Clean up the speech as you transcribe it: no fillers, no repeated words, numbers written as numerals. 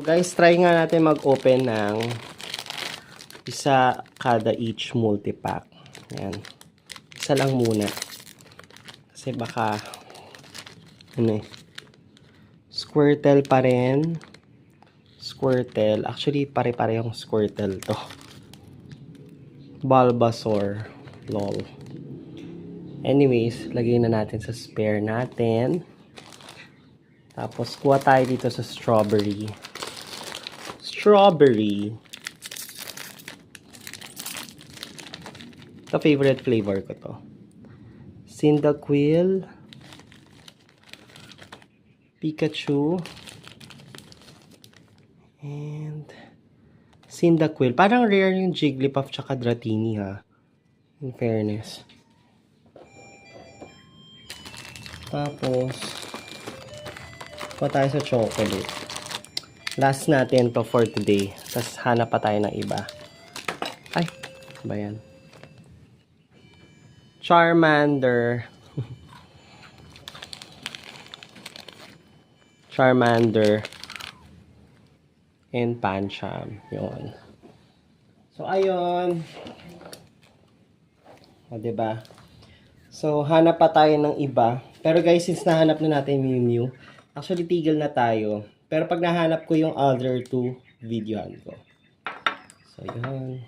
Guys, try nga natin mag-open ng isa kada each multi-pack. Ayan. Isa lang muna. Kasi baka Squirtle pa rin. Squirtle. Actually, pare-parehong Squirtle to. Bulbasaur. Lol. Anyways, lagay na natin sa spare natin. Tapos, kuha tayo dito sa strawberry. Strawberry. Ito, favorite flavor ko to. Cyndaquil. Pikachu. And Cyndaquil. Parang rare yung Jigglypuff tsaka Dratini ha. In fairness. Tapos, pa tayo sa chocolate. Last natin to for today. Tapos hanap pa tayo ng iba. Ay, ba yan? Charmander. Charmander. And Pancham. Yun. So, ayun. O, diba? So, hanap pa tayo ng iba. Pero guys, since nahanap na natin yung Mew, actually, tigil na tayo. Pero pag nahanap ko yung other two, videohan ko. So, yun.